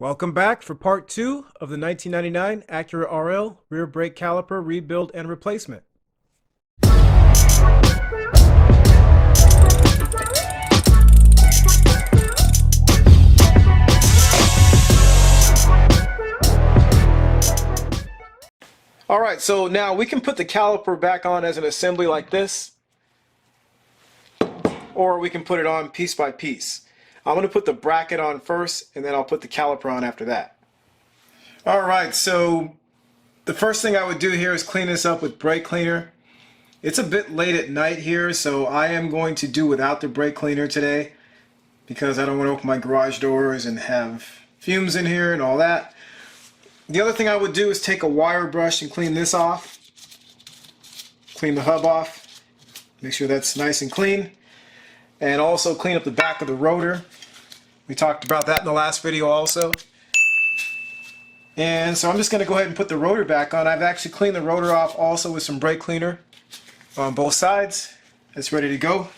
Welcome back for part 2 of the 1999 Acura RL rear brake caliper rebuild and replacement. Alright, so now we can put the caliper back on as an assembly like this, or we can put it on piece by piece. I'm going to put the bracket on first, and then I'll put the caliper on after that. Alright, so the first thing I would do here is clean this up with brake cleaner. It's a bit late at night here, so I am going to do without the brake cleaner today because I don't want to open my garage doors and have fumes in here and all that. The other thing I would do is take a wire brush and clean this off. Clean the hub off. Make sure that's nice and clean. And also clean up the back of the rotor. We talked about that in the last video also. And so I'm just going to go ahead and put the rotor back on. I've actually cleaned the rotor off also with some brake cleaner on both sides. It's ready to go.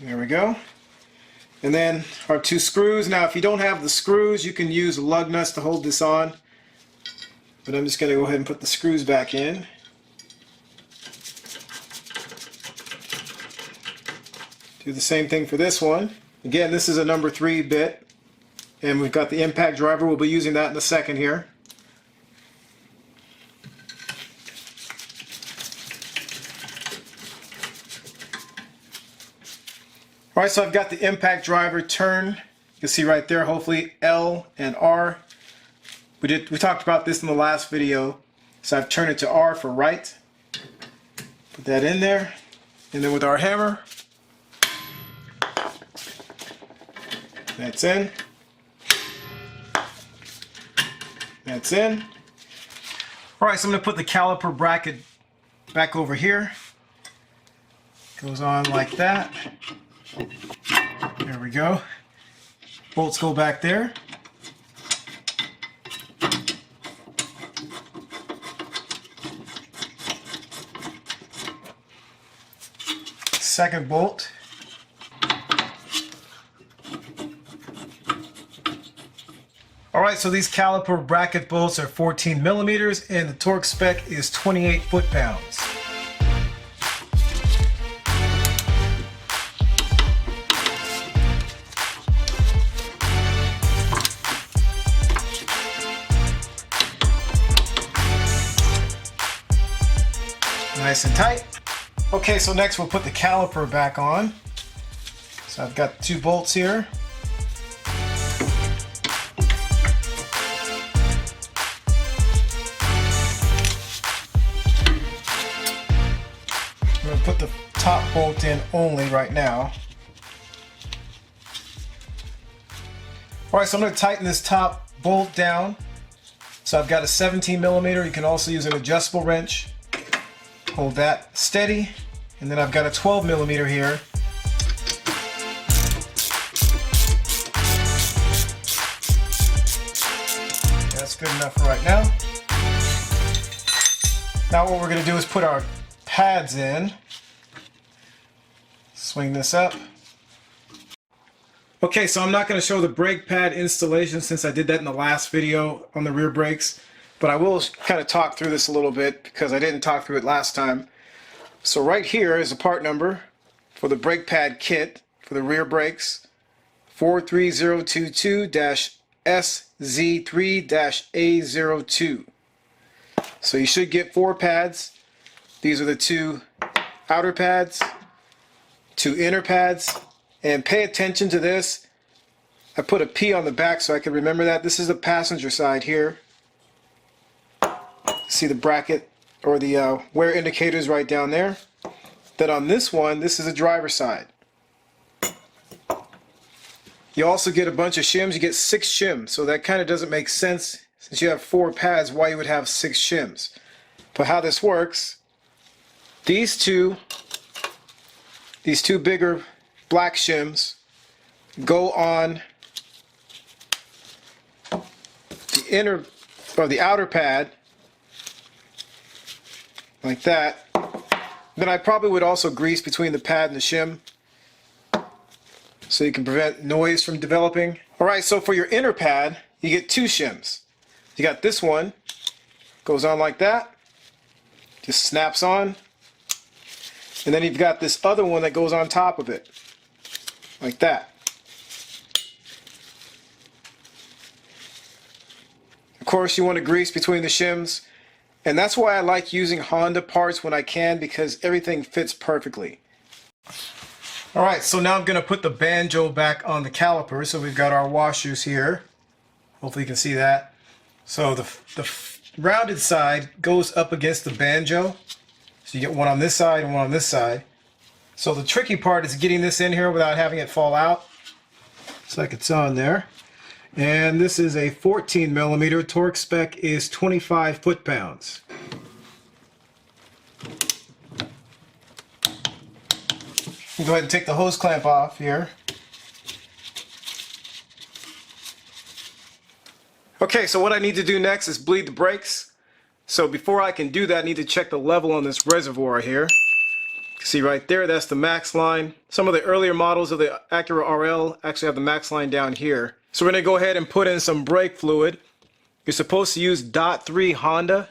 There we go. And then our two screws. Now if you don't have the screws, you can use lug nuts to hold this on. But I'm just going to go ahead and put the screws back in. Do the same thing for this one. Again, this is a number 3 bit, and we've got the impact driver. We'll be using that in a second here. Alright, so I've got the impact driver turned. You can see right there, hopefully L and R. We talked about this in the last video. So I've turned it to R for right. Put that in there. And then with our hammer, that's in. That's in. Alright, so I'm going to put the caliper bracket back over here. Goes on like that. There we go. Bolts go back there. Second bolt. Alright, so these caliper bracket bolts are 14 millimeters and the torque spec is 28 foot-pounds. Nice and tight. Okay, so next we'll put the caliper back on. So I've got 2 bolts here. I'm going to put the top bolt in only right now. Alright, so I'm going to tighten this top bolt down. So I've got a 17 millimeter. You can also use an adjustable wrench. Hold that steady, and then I've got a 12 millimeter here. That's good enough for right now. Now what we're going to do is put our pads in. Swing this up. Okay, so I'm not going to show the brake pad installation since I did that in the last video on the rear brakes. But I will kind of talk through this a little bit because I didn't talk through it last time. So right here is a part number for the brake pad kit for the rear brakes, 43022-SZ3-A02. So you should get 4 pads. These are the 2 outer pads, 2 inner pads, and pay attention to this. I put a P on the back so I can remember that. This is the passenger side here. See the bracket or the wear indicators right down there. Then on this one, this is the driver's side. You also get a bunch of shims. You get 6 shims, so that kind of doesn't make sense since you have 4 pads why you would have 6 shims. But how this works, these two bigger black shims go on the inner or the outer pad like that. Then I probably would also grease between the pad and the shim so you can prevent noise from developing. Alright, so for your inner pad, you get two shims. You got this one, goes on like that, just snaps on. And then you've got this other one that goes on top of it, like that. Of course, you want to grease between the shims, and that's why I like using Honda parts when I can, because everything fits perfectly. Alright, so now I'm going to put the banjo back on the caliper. So we've got our washers here. Hopefully you can see that. So the rounded side goes up against the banjo. So you get one on this side and one on this side. So the tricky part is getting this in here without having it fall out. Looks like it's on there. And this is a 14 millimeter. Torque spec is 25 foot-pounds. Go ahead and take the hose clamp off here. Okay, so what I need to do next is bleed the brakes. So before I can do that, I need to check the level on this reservoir here. See right there, that's the max line. Some of the earlier models of the Acura RL actually have the max line down here. So we're going to go ahead and put in some brake fluid. You're supposed to use .3 Honda.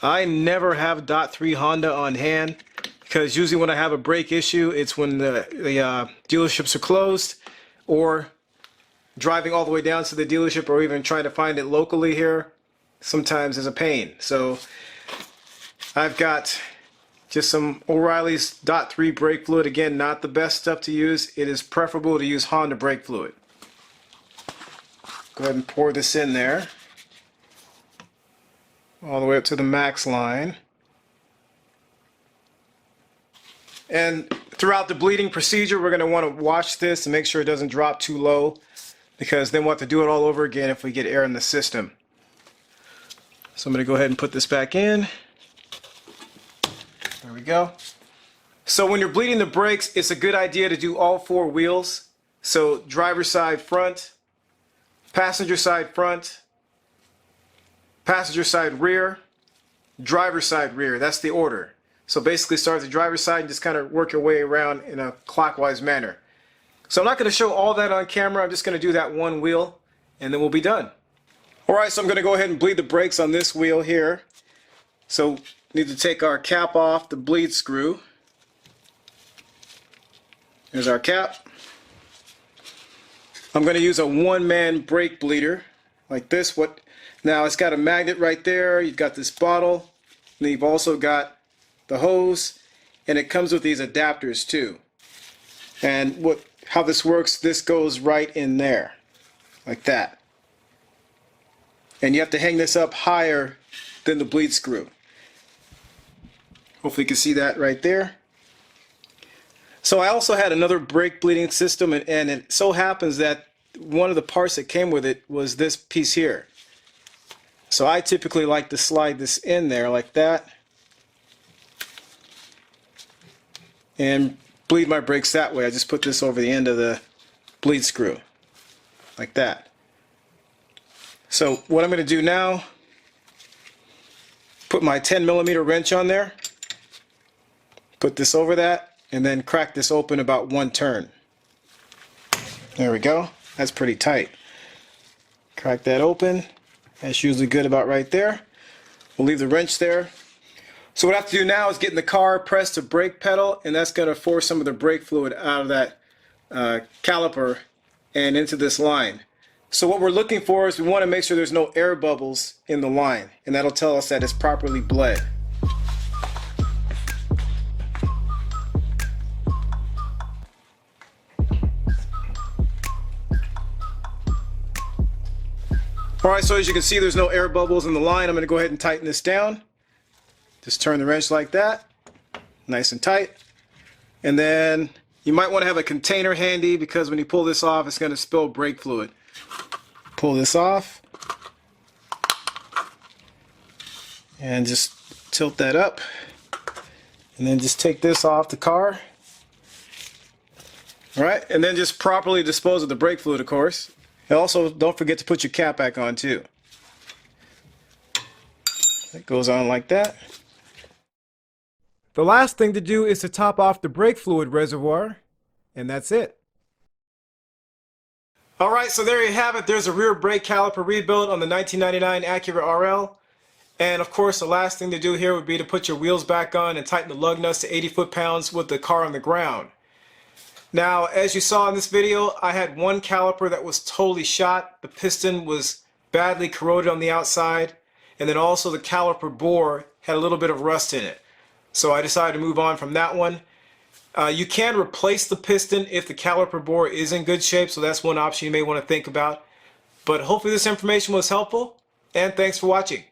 I never have .3 Honda on hand, because usually when I have a brake issue, it's when the dealerships are closed, or driving all the way down to the dealership, or even trying to find it locally here. Sometimes is a pain. So I've got just some O'Reilly's .3 brake fluid. Again, not the best stuff to use. It is preferable to use Honda brake fluid. Go ahead and pour this in there, all the way up to the max line. And throughout the bleeding procedure, we're going to want to watch this and make sure it doesn't drop too low, because then we'll have to do it all over again if we get air in the system. So I'm going to go ahead and put this back in. There we go. So when you're bleeding the brakes, it's a good idea to do all four wheels. So driver's side front, passenger side front, passenger side rear, driver's side rear. That's the order. So basically start at the driver's side and just kind of work your way around in a clockwise manner. So I'm not going to show all that on camera. I'm just going to do that one wheel, and then we'll be done. Alright, so I'm going to go ahead and bleed the brakes on this wheel here. So need to take our cap off the bleed screw. There's our cap. I'm going to use a one-man brake bleeder like this. Now it's got a magnet right there. You've got this bottle, and then you've also got the hose, and it comes with these adapters too. And how this works, this goes right in there like that. And you have to hang this up higher than the bleed screw. Hopefully you can see that right there. So I also had another brake bleeding system, and it so happens that one of the parts that came with it was this piece here. So I typically like to slide this in there like that and bleed my brakes that way. I just put this over the end of the bleed screw like that. So what I'm going to do now, put my 10 millimeter wrench on there, put this over that, and then crack this open about one turn. There we go. That's pretty tight. Crack that open. That's usually good about right there. We'll leave the wrench there. So what I have to do now is get in the car, press the brake pedal, and that's going to force some of the brake fluid out of that caliper and into this line. So what we're looking for is we want to make sure there's no air bubbles in the line, and that'll tell us that it's properly bled. Alright, so as you can see, there's no air bubbles in the line. I'm going to go ahead and tighten this down. Just turn the wrench like that, nice and tight. And then you might want to have a container handy, because when you pull this off, it's going to spill brake fluid. Pull this off and just tilt that up, and then just take this off the car. Alright, and then just properly dispose of the brake fluid, of course. And also, don't forget to put your cap back on too. It goes on like that. The last thing to do is to top off the brake fluid reservoir, and that's it. Alright, so there you have it. There's a rear brake caliper rebuild on the 1999 Acura RL. And of course, the last thing to do here would be to put your wheels back on and tighten the lug nuts to 80 foot-pounds with the car on the ground. Now, as you saw in this video, I had one caliper that was totally shot. The piston was badly corroded on the outside, and then also the caliper bore had a little bit of rust in it. So I decided to move on from that one. You can replace the piston if the caliper bore is in good shape, so that's one option you may want to think about. But hopefully this information was helpful, and thanks for watching.